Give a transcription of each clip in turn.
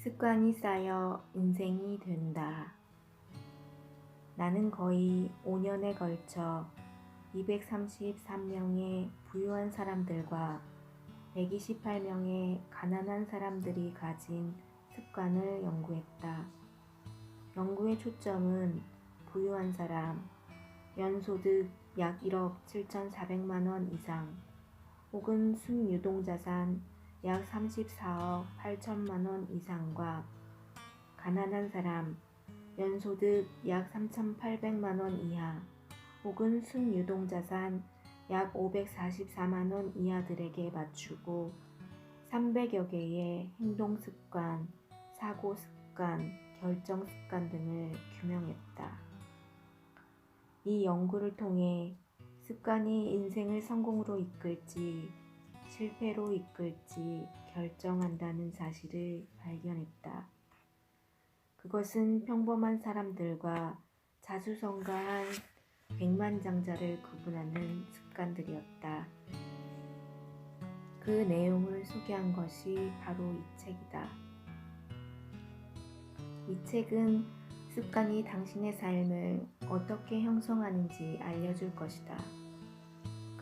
습관이 쌓여 인생이 된다. 나는 거의 5년에 걸쳐 233명의 부유한 사람들과 128명의 가난한 사람들이 가진 습관을 연구했다. 연구의 초점은 부유한 사람, 연소득 약 1억 7,400만 원 이상 혹은 순유동자산 약 34억 8천만 원 이상과 가난한 사람, 연소득 약 3,800만 원 이하 혹은 순유동자산 약 544만 원 이하들에게 맞추고 300여 개의 행동습관, 사고습관, 결정습관 등을 규명했다. 이 연구를 통해 습관이 인생을 성공으로 이끌지 실패로 이끌지 결정한다는 사실을 발견했다. 그것은 평범한 사람들과 자수성가한 백만장자를 구분하는 습관들이었다. 그 내용을 소개한 것이 바로 이 책이다. 이 책은 습관이 당신의 삶을 어떻게 형성하는지 알려줄 것이다.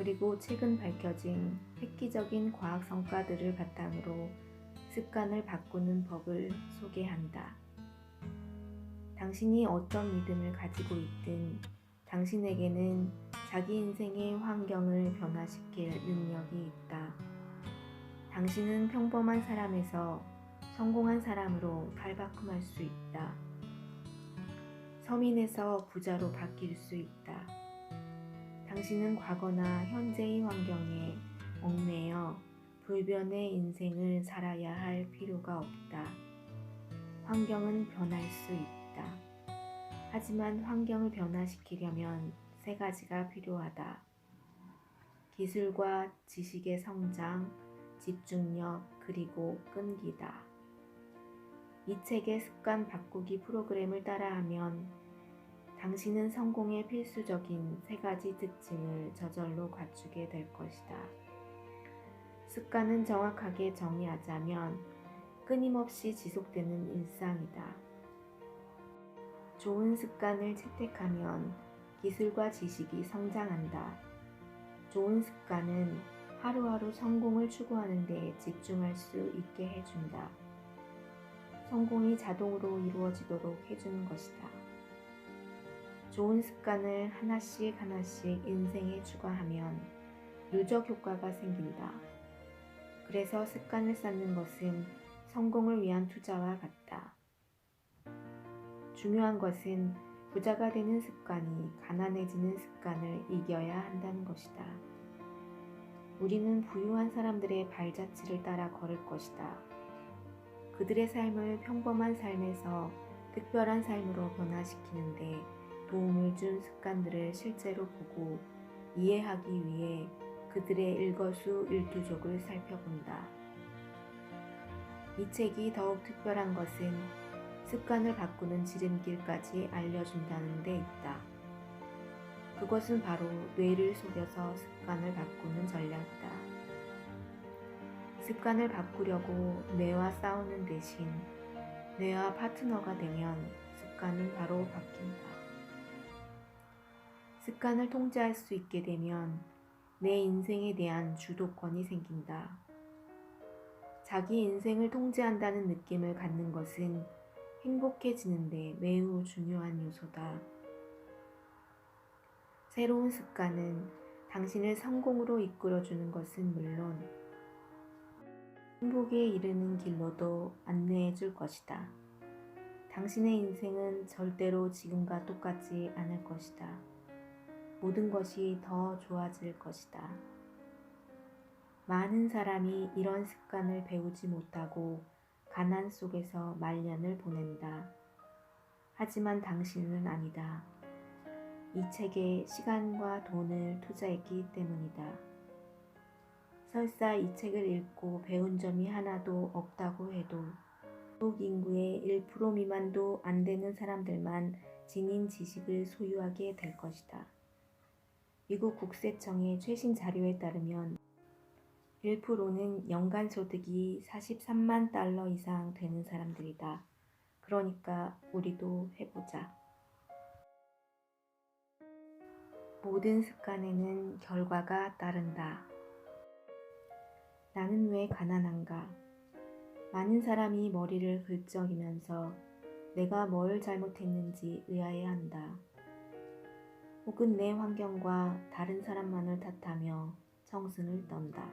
그리고 최근 밝혀진 획기적인 과학 성과들을 바탕으로 습관을 바꾸는 법을 소개한다. 당신이 어떤 믿음을 가지고 있든 당신에게는 자기 인생의 환경을 변화시킬 능력이 있다. 당신은 평범한 사람에서 성공한 사람으로 탈바꿈할 수 있다. 서민에서 부자로 바뀔 수 있다. 당신은 과거나 현재의 환경에 얽매여 불변의 인생을 살아야 할 필요가 없다. 환경은 변할 수 있다. 하지만 환경을 변화시키려면 세 가지가 필요하다. 기술과 지식의 성장, 집중력, 그리고 끈기다. 이 책의 습관 바꾸기 프로그램을 따라하면 당신은 성공의 필수적인 세 가지 특징을 저절로 갖추게 될 것이다. 습관은 정확하게 정의하자면 끊임없이 지속되는 일상이다. 좋은 습관을 채택하면 기술과 지식이 성장한다. 좋은 습관은 하루하루 성공을 추구하는 데 집중할 수 있게 해준다. 성공이 자동으로 이루어지도록 해주는 것이다. 좋은 습관을 하나씩 인생에 추가하면 누적 효과가 생긴다. 그래서 습관을 쌓는 것은 성공을 위한 투자와 같다. 중요한 것은 부자가 되는 습관이 가난해지는 습관을 이겨야 한다는 것이다. 우리는 부유한 사람들의 발자취를 따라 걸을 것이다. 그들의 삶을 평범한 삶에서 특별한 삶으로 변화시키는데 도움을 준 습관들을 실제로 보고 이해하기 위해 그들의 일거수일투족을 살펴본다. 이 책이 더욱 특별한 것은 습관을 바꾸는 지름길까지 알려준다는 데 있다. 그것은 바로 뇌를 속여서 습관을 바꾸는 전략이다. 습관을 바꾸려고 뇌와 싸우는 대신 뇌와 파트너가 되면 습관은 바로 바뀐다. 습관을 통제할 수 있게 되면 내 인생에 대한 주도권이 생긴다. 자기 인생을 통제한다는 느낌을 갖는 것은 행복해지는데 매우 중요한 요소다. 새로운 습관은 당신을 성공으로 이끌어주는 것은 물론 행복에 이르는 길로도 안내해 줄 것이다. 당신의 인생은 절대로 지금과 똑같지 않을 것이다. 모든 것이 더 좋아질 것이다. 많은 사람이 이런 습관을 배우지 못하고 가난 속에서 말년을 보낸다. 하지만 당신은 아니다. 이 책에 시간과 돈을 투자했기 때문이다. 설사 이 책을 읽고 배운 점이 하나도 없다고 해도 미국 인구의 1% 미만도 안 되는 사람들만 지닌 지식을 소유하게 될 것이다. 미국 국세청의 최신 자료에 따르면 1%는 연간 소득이 43만 달러 이상 되는 사람들이다. 그러니까 우리도 해보자. 모든 습관에는 결과가 따른다. 나는 왜 가난한가? 많은 사람이 머리를 긁적이면서 내가 뭘 잘못했는지 의아해한다. 혹은 내 환경과 다른 사람만을 탓하며 정승을 떤다.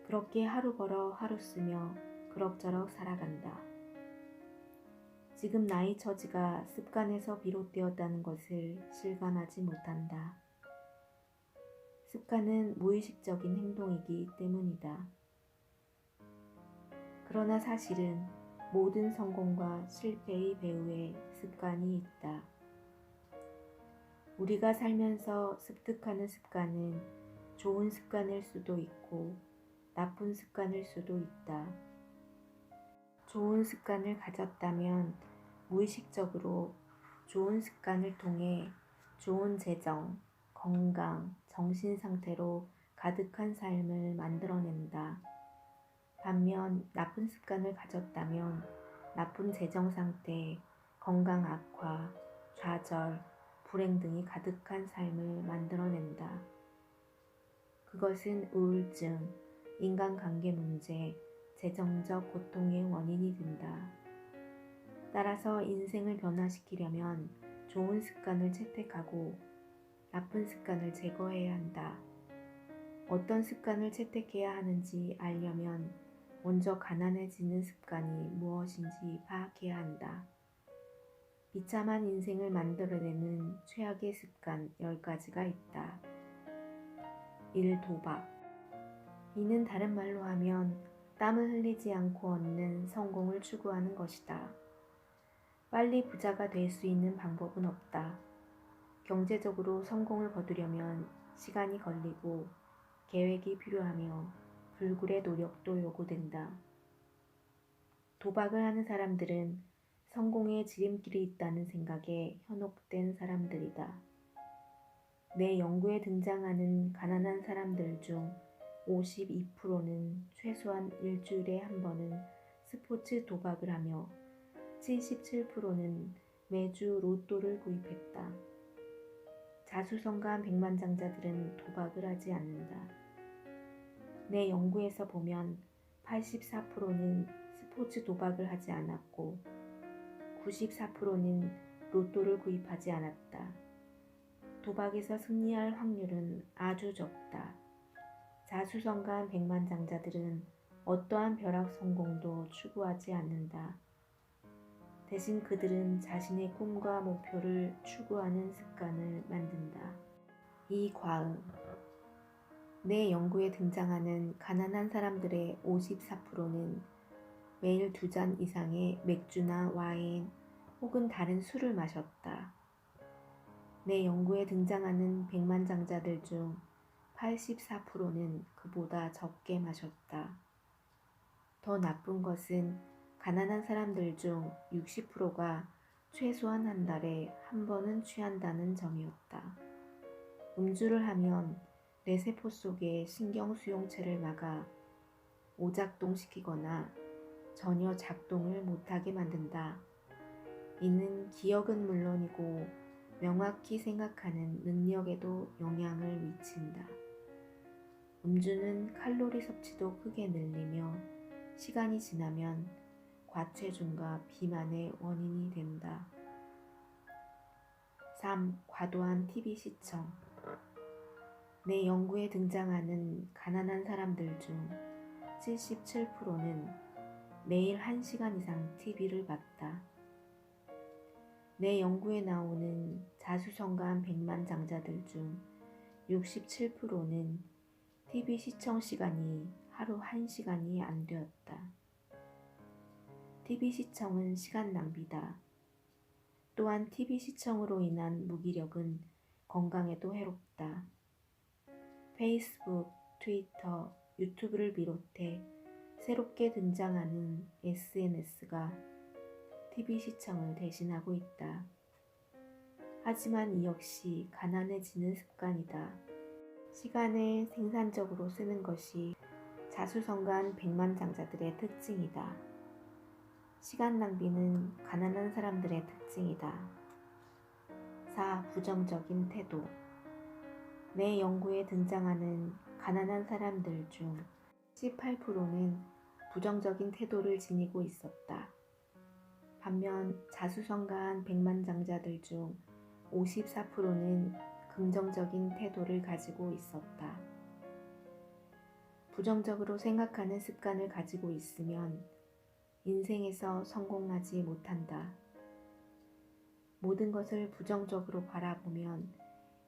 그렇게 하루 벌어 하루 쓰며 그럭저럭 살아간다. 지금 나의 처지가 습관에서 비롯되었다는 것을 실감하지 못한다. 습관은 무의식적인 행동이기 때문이다. 그러나 사실은 모든 성공과 실패의 배후에 습관이 있다. 우리가 살면서 습득하는 습관은 좋은 습관일 수도 있고 나쁜 습관일 수도 있다. 좋은 습관을 가졌다면 무의식적으로 좋은 습관을 통해 좋은 재정, 건강, 정신 상태로 가득한 삶을 만들어낸다. 반면 나쁜 습관을 가졌다면 나쁜 재정 상태, 건강 악화, 좌절, 불행 등이 가득한 삶을 만들어낸다. 그것은 우울증, 인간관계 문제, 재정적 고통의 원인이 된다. 따라서 인생을 변화시키려면 좋은 습관을 채택하고 나쁜 습관을 제거해야 한다. 어떤 습관을 채택해야 하는지 알려면 먼저 가난해지는 습관이 무엇인지 파악해야 한다. 비참한 인생을 만들어내는 최악의 습관 10가지가 있다. 1. 도박. 이는 다른 말로 하면 땀을 흘리지 않고 얻는 성공을 추구하는 것이다. 빨리 부자가 될 수 있는 방법은 없다. 경제적으로 성공을 거두려면 시간이 걸리고 계획이 필요하며 불굴의 노력도 요구된다. 도박을 하는 사람들은 성공의 지름길이 있다는 생각에 현혹된 사람들이다. 내 연구에 등장하는 가난한 사람들 중 52%는 최소한 일주일에 한 번은 스포츠 도박을 하며 77%는 매주 로또를 구입했다. 자수성가한 백만장자들은 도박을 하지 않는다. 내 연구에서 보면 84%는 스포츠 도박을 하지 않았고 94%는 로또를 구입하지 않았다. 도박에서 승리할 확률은 아주 적다. 자수성가한 백만장자들은 어떠한 벼락 성공도 추구하지 않는다. 대신 그들은 자신의 꿈과 목표를 추구하는 습관을 만든다. 이 과응. 내 연구에 등장하는 가난한 사람들의 54%는 매일 2잔 이상의 맥주나 와인 혹은 다른 술을 마셨다. 내 연구에 등장하는 백만장자들 중 84%는 그보다 적게 마셨다. 더 나쁜 것은 가난한 사람들 중 60%가 최소한 한 달에 한 번은 취한다는 점이었다. 음주를 하면 뇌세포 속의 신경수용체를 막아 오작동시키거나 전혀 작동을 못하게 만든다. 이는 기억은 물론이고 명확히 생각하는 능력에도 영향을 미친다. 음주는 칼로리 섭취도 크게 늘리며 시간이 지나면 과체중과 비만의 원인이 된다. 3. 과도한 TV 시청. 내 연구에 등장하는 가난한 사람들 중 77%는 매일 1시간 이상 TV를 봤다. 내 연구에 나오는 자수성가한 백만장자들 중 67%는 TV 시청 시간이 하루 1시간이 안 되었다. TV 시청은 시간 낭비다. 또한 TV 시청으로 인한 무기력은 건강에도 해롭다. 페이스북, 트위터, 유튜브를 비롯해 새롭게 등장하는 SNS가 TV 시청을 대신하고 있다. 하지만 이 역시 가난해지는 습관이다. 시간을 생산적으로 쓰는 것이 자수성가한 백만장자들의 특징이다. 시간 낭비는 가난한 사람들의 특징이다. 4. 부정적인 태도. 내 연구에 등장하는 가난한 사람들 중 18%는 부정적인 태도를 지니고 있었다. 반면 자수성가한 백만장자들 중 54%는 긍정적인 태도를 가지고 있었다. 부정적으로 생각하는 습관을 가지고 있으면 인생에서 성공하지 못한다. 모든 것을 부정적으로 바라보면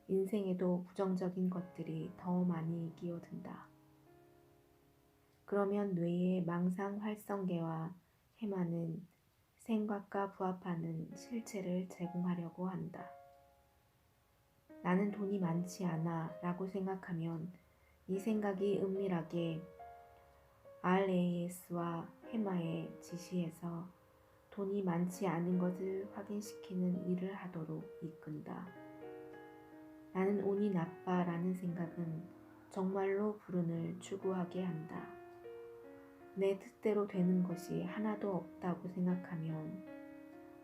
인생에도 부정적인 것들이 더 많이 끼어든다. 그러면 뇌의 망상 활성계와 해마는 생각과 부합하는 실체를 제공하려고 한다. 나는 돈이 많지 않아 라고 생각하면 이 생각이 은밀하게 RAS와 해마의 지시에서 돈이 많지 않은 것을 확인시키는 일을 하도록 이끈다. 나는 운이 나빠 라는 생각은 정말로 불운을 추구하게 한다. 내 뜻대로 되는 것이 하나도 없다고 생각하면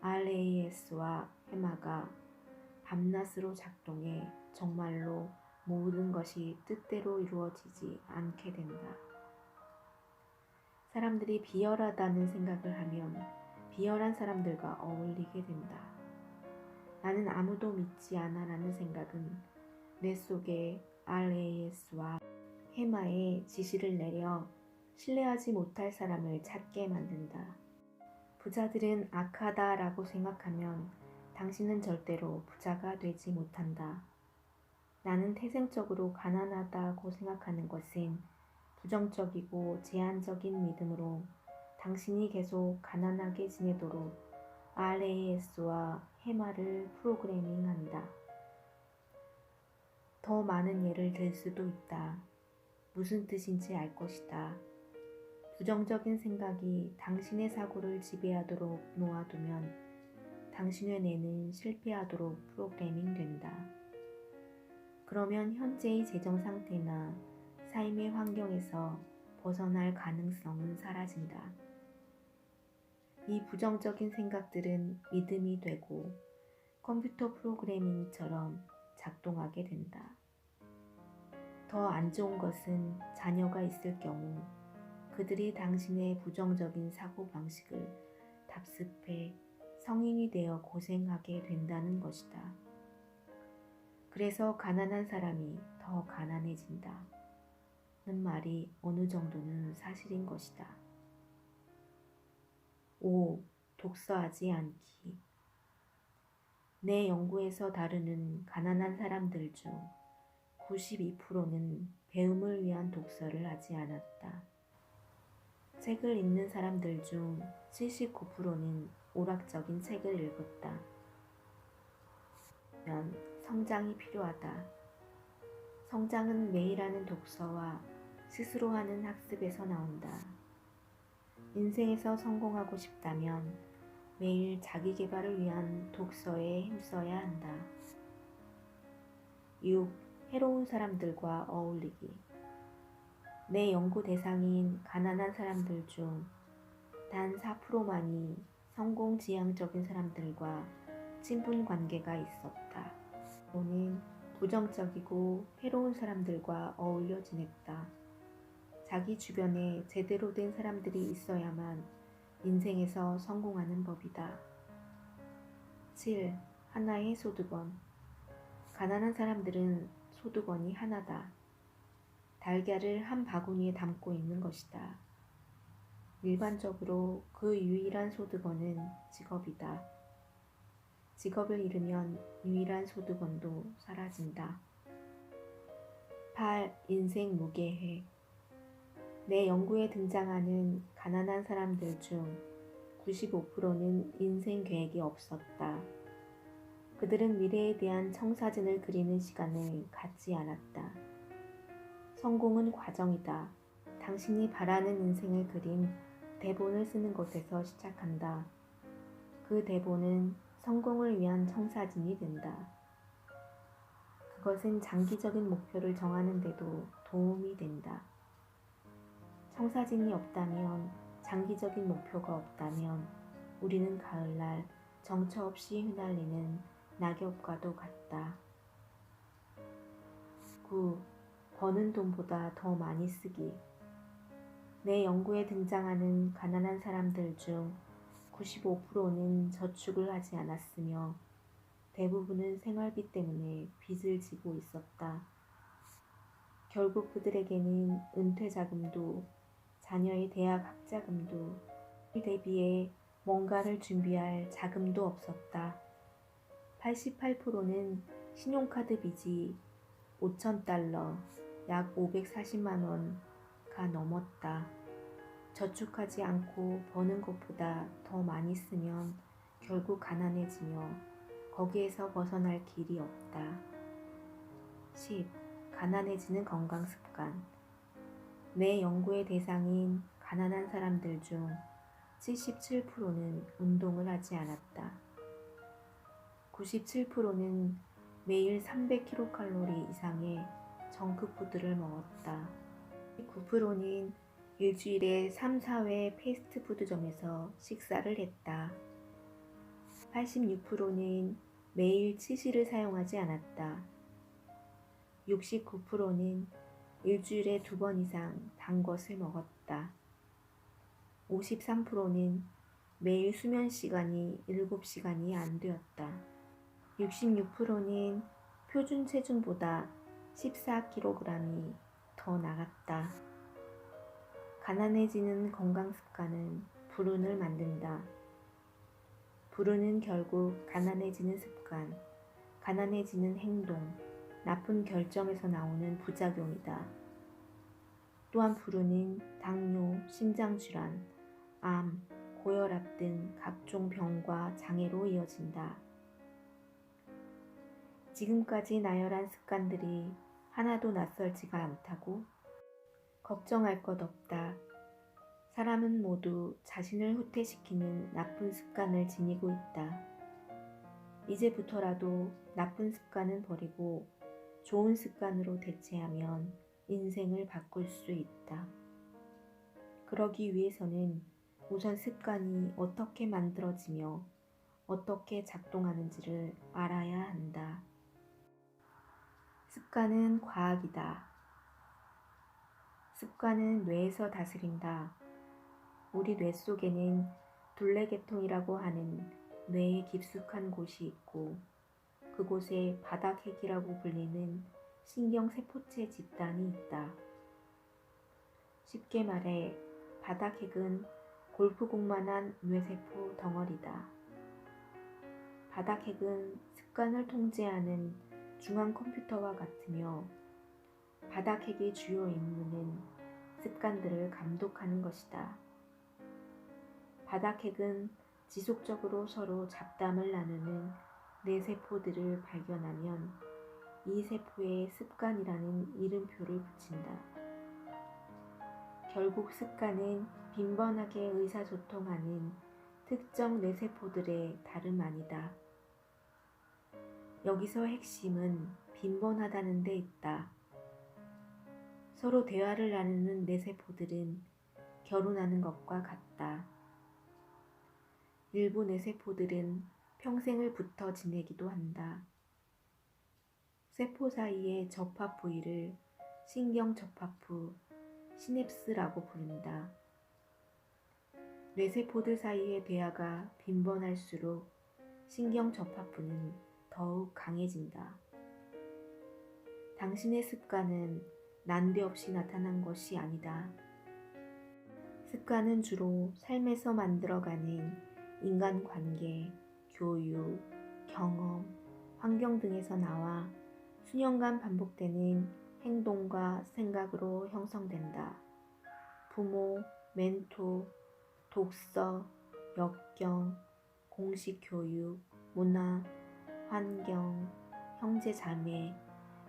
RAS와 해마가 밤낮으로 작동해 정말로 모든 것이 뜻대로 이루어지지 않게 된다. 사람들이 비열하다는 생각을 하면 비열한 사람들과 어울리게 된다. 나는 아무도 믿지 않아 라는 생각은 뇌 속에 RAS와 해마의 지시를 내려 신뢰하지 못할 사람을 찾게 만든다. 부자들은 악하다 라고 생각하면 당신은 절대로 부자가 되지 못한다. 나는 태생적으로 가난하다고 생각하는 것은 부정적이고 제한적인 믿음으로 당신이 계속 가난하게 지내도록 RAS와 해마를 프로그래밍한다. 더 많은 예를 들 수도 있다. 무슨 뜻인지 알 것이다. 부정적인 생각이 당신의 사고를 지배하도록 놓아두면 당신의 뇌는 실패하도록 프로그래밍 된다. 그러면 현재의 재정 상태나 삶의 환경에서 벗어날 가능성은 사라진다. 이 부정적인 생각들은 믿음이 되고 컴퓨터 프로그래밍처럼 작동하게 된다. 더 안 좋은 것은 자녀가 있을 경우 그들이 당신의 부정적인 사고방식을 답습해 성인이 되어 고생하게 된다는 것이다. 그래서 가난한 사람이 더 가난해진다. 는 말이 어느 정도는 사실인 것이다. 5. 독서하지 않기. 내 연구에서 다루는 가난한 사람들 중 92%는 배움을 위한 독서를 하지 않았다. 책을 읽는 사람들 중 79%는 오락적인 책을 읽었다. 성장이 필요하다. 성장은 매일 하는 독서와 스스로 하는 학습에서 나온다. 인생에서 성공하고 싶다면 매일 자기 개발을 위한 독서에 힘써야 한다. 6. 해로운 사람들과 어울리기. 내 연구 대상인 가난한 사람들 중 단 4%만이 성공지향적인 사람들과 친분 관계가 있었다. 또는 부정적이고 해로운 사람들과 어울려 지냈다. 자기 주변에 제대로 된 사람들이 있어야만 인생에서 성공하는 법이다. 7. 하나의 소득원. 가난한 사람들은 소득원이 하나다. 달걀을 한 바구니에 담고 있는 것이다. 일반적으로 그 유일한 소득원은 직업이다. 직업을 잃으면 유일한 소득원도 사라진다. 8. 인생 무계획. 내 연구에 등장하는 가난한 사람들 중 95%는 인생 계획이 없었다. 그들은 미래에 대한 청사진을 그리는 시간을 갖지 않았다. 성공은 과정이다. 당신이 바라는 인생을 그린 대본을 쓰는 것에서 시작한다. 그 대본은 성공을 위한 청사진이 된다. 그것은 장기적인 목표를 정하는 데도 도움이 된다. 청사진이 없다면, 장기적인 목표가 없다면 우리는 가을날 정처 없이 휘날리는 낙엽과도 같다. 9. 버는 돈보다 더 많이 쓰기. 내 연구에 등장하는 가난한 사람들 중 95%는 저축을 하지 않았으며 대부분은 생활비 때문에 빚을 지고 있었다. 결국 그들에게는 은퇴 자금도 자녀의 대학 학자금도 대비해 뭔가를 준비할 자금도 없었다. 88%는 신용카드 빚이 $5,000, 약 540만 원가 넘었다. 저축하지 않고 버는 것보다 더 많이 쓰면 결국 가난해지며 거기에서 벗어날 길이 없다. 10. 가난해지는 건강 습관. 내 연구의 대상인 가난한 사람들 중 77%는 운동을 하지 않았다. 97%는 매일 300kcal 이상의 정크푸드를 먹었다. 9%는 일주일에 3, 4회 패스트푸드점에서 식사를 했다. 86%는 매일 치실을 사용하지 않았다. 69%는 일주일에 2번 이상 단 것을 먹었다. 53%는 매일 수면 시간이 7시간이 안 되었다. 66%는 표준 체중보다 14kg이 더 나갔다. 가난해지는 건강 습관은 불운을 만든다. 불운은 결국 가난해지는 습관, 가난해지는 행동, 나쁜 결정에서 나오는 부작용이다. 또한 불운은 당뇨, 심장질환, 암, 고혈압 등 각종 병과 장애로 이어진다. 지금까지 나열한 습관들이 하나도 낯설지가 않다고? 걱정할 것 없다. 사람은 모두 자신을 후퇴시키는 나쁜 습관을 지니고 있다. 이제부터라도 나쁜 습관은 버리고 좋은 습관으로 대체하면 인생을 바꿀 수 있다. 그러기 위해서는 우선 습관이 어떻게 만들어지며 어떻게 작동하는지를 알아야 한다. 습관은 과학이다. 습관은 뇌에서 다스린다. 우리 뇌 속에는 둘레계통이라고 하는 뇌에 깊숙한 곳이 있고 그곳에 바닥핵이라고 불리는 신경세포체 집단이 있다. 쉽게 말해 바닥핵은 골프공만한 뇌세포 덩어리다. 바닥핵은 습관을 통제하는 중앙 컴퓨터와 같으며 바닥핵의 주요 임무는 습관들을 감독하는 것이다. 바닥핵은 지속적으로 서로 잡담을 나누는 뇌세포들을 발견하면 이 세포에 습관이라는 이름표를 붙인다. 결국 습관은 빈번하게 의사소통하는 특정 뇌세포들의 다름 아니다. 여기서 핵심은 빈번하다는 데 있다. 서로 대화를 나누는 뇌세포들은 결혼하는 것과 같다. 일부 뇌세포들은 평생을 붙어 지내기도 한다. 세포 사이의 접합 부위를 신경접합부, 시냅스라고 부른다. 뇌세포들 사이의 대화가 빈번할수록 신경접합부는 더욱 강해진다. 당신의 습관은 난데없이 나타난 것이 아니다. 습관은 주로 삶에서 만들어가는 인간관계, 교육, 경험, 환경 등에서 나와 수년간 반복되는 행동과 생각으로 형성된다. 부모, 멘토, 독서, 역경, 공식 교육, 문화, 환경, 형제 자매,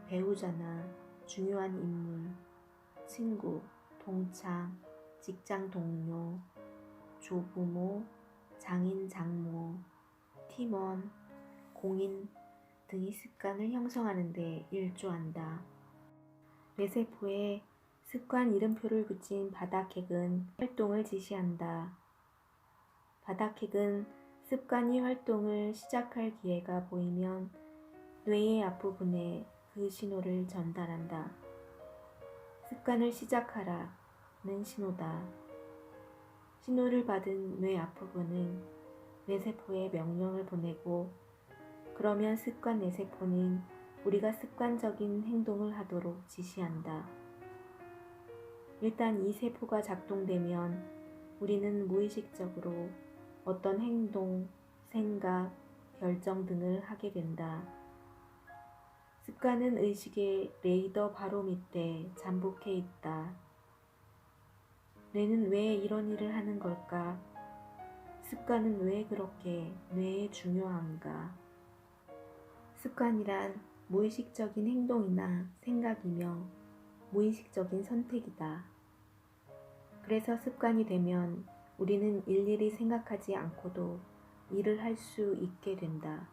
배우자나 중요한 인물, 친구, 동창, 직장 동료, 조부모, 장인 장모, 팀원, 공인, 등의 습관을 형성하는 데 일조한다. 뇌세포에 습관 이름표를 붙인 바닥핵은 활동을 지시한다. 바닥핵은 습관이 활동을 시작할 기회가 보이면 뇌의 앞부분에 그 신호를 전달한다. 습관을 시작하라는 신호다. 신호를 받은 뇌 앞부분은 뇌세포에 명령을 보내고 그러면 습관 뇌세포는 우리가 습관적인 행동을 하도록 지시한다. 일단 이 세포가 작동되면 우리는 무의식적으로 어떤 행동, 생각, 결정 등을 하게 된다. 습관은 의식의 레이더 바로 밑에 잠복해 있다. 뇌는 왜 이런 일을 하는 걸까? 습관은 왜 그렇게 뇌에 중요한가? 습관이란 무의식적인 행동이나 생각이며 무의식적인 선택이다. 그래서 습관이 되면 우리는 일일이 생각하지 않고도 일을 할 수 있게 된다.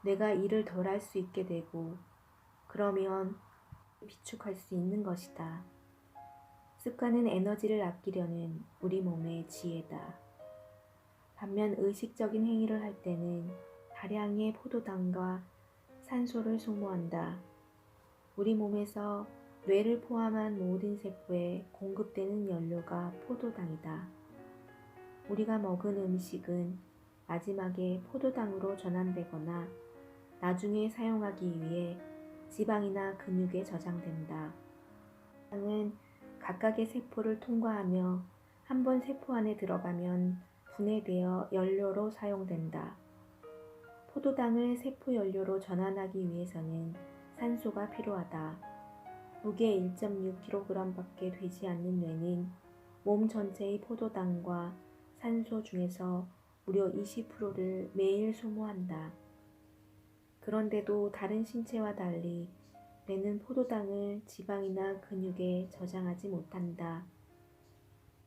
내가 일을 덜 할 수 있게 되고 그러면 비축할 수 있는 것이다. 습관은 에너지를 아끼려는 우리 몸의 지혜다. 반면 의식적인 행위를 할 때는 다량의 포도당과 산소를 소모한다. 우리 몸에서 뇌를 포함한 모든 세포에 공급되는 연료가 포도당이다. 우리가 먹은 음식은 마지막에 포도당으로 전환되거나 나중에 사용하기 위해 지방이나 근육에 저장된다. 당은 각각의 세포를 통과하며 한 번 세포 안에 들어가면 분해되어 연료로 사용된다. 포도당을 세포 연료로 전환하기 위해서는 산소가 필요하다. 무게 1.6kg밖에 되지 않는 뇌는 몸 전체의 포도당과 산소 중에서 무려 20%를 매일 소모한다. 그런데도 다른 신체와 달리 뇌는 포도당을 지방이나 근육에 저장하지 못한다.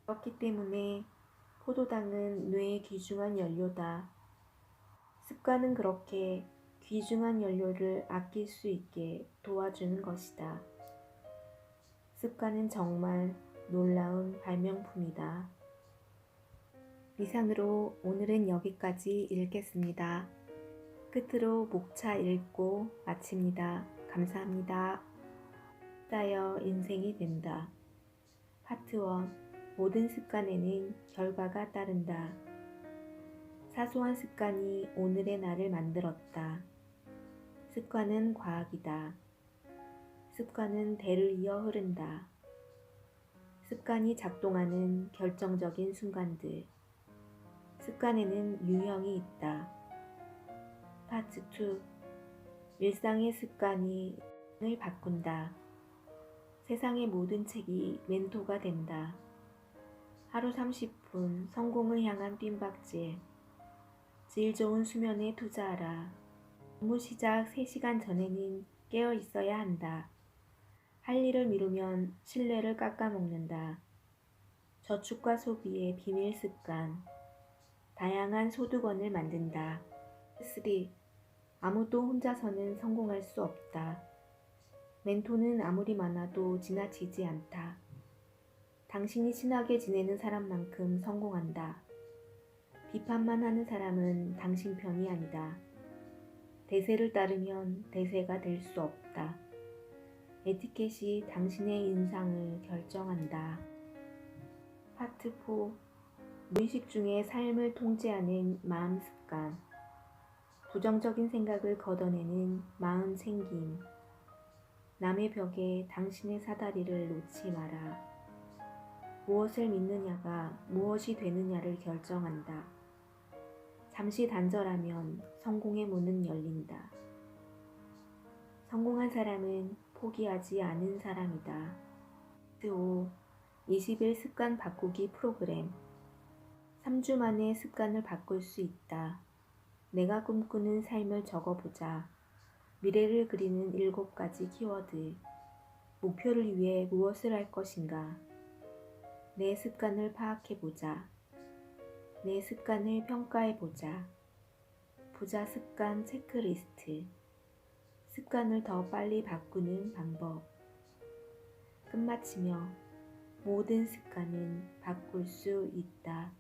그렇기 때문에 포도당은 뇌의 귀중한 연료다. 습관은 그렇게 귀중한 연료를 아낄 수 있게 도와주는 것이다. 습관은 정말 놀라운 발명품이다. 이상으로 오늘은 여기까지 읽겠습니다. 끝으로 목차 읽고 마칩니다. 감사합니다. 쌓여 인생이 된다. 파트 1. 모든 습관에는 결과가 따른다. 사소한 습관이 오늘의 나를 만들었다. 습관은 과학이다. 습관은 대를 이어 흐른다. 습관이 작동하는 결정적인 순간들. 습관에는 유형이 있다. 파트 2. 일상의 습관이 을 바꾼다. 세상의 모든 책이 멘토가 된다. 하루 30분 성공을 향한 뜀박질. 질 좋은 수면에 투자하라. 업무 시작 3시간 전에는 깨어 있어야 한다. 할 일을 미루면 신뢰를 깎아먹는다. 저축과 소비의 비밀 습관. 다양한 소득원을 만든다. 3. 아무도 혼자서는 성공할 수 없다. 멘토는 아무리 많아도 지나치지 않다. 당신이 친하게 지내는 사람만큼 성공한다. 비판만 하는 사람은 당신 편이 아니다. 대세를 따르면 대세가 될 수 없다. 에티켓이 당신의 인상을 결정한다. 파트 4. 무의식 중에 삶을 통제하는 마음 습관. 부정적인 생각을 걷어내는 마음 챙김. 남의 벽에 당신의 사다리를 놓지 마라. 무엇을 믿느냐가 무엇이 되느냐를 결정한다. 잠시 단절하면 성공의 문은 열린다. 성공한 사람은 포기하지 않은 사람이다. 5. 20일 습관 바꾸기 프로그램. 3주 만에 습관을 바꿀 수 있다. 내가 꿈꾸는 삶을 적어보자. 미래를 그리는 7가지 키워드. 목표를 위해 무엇을 할 것인가? 내 습관을 파악해보자. 내 습관을 평가해보자. 부자 습관 체크리스트. 습관을 더 빨리 바꾸는 방법. 끝마치며 모든 습관은 바꿀 수 있다.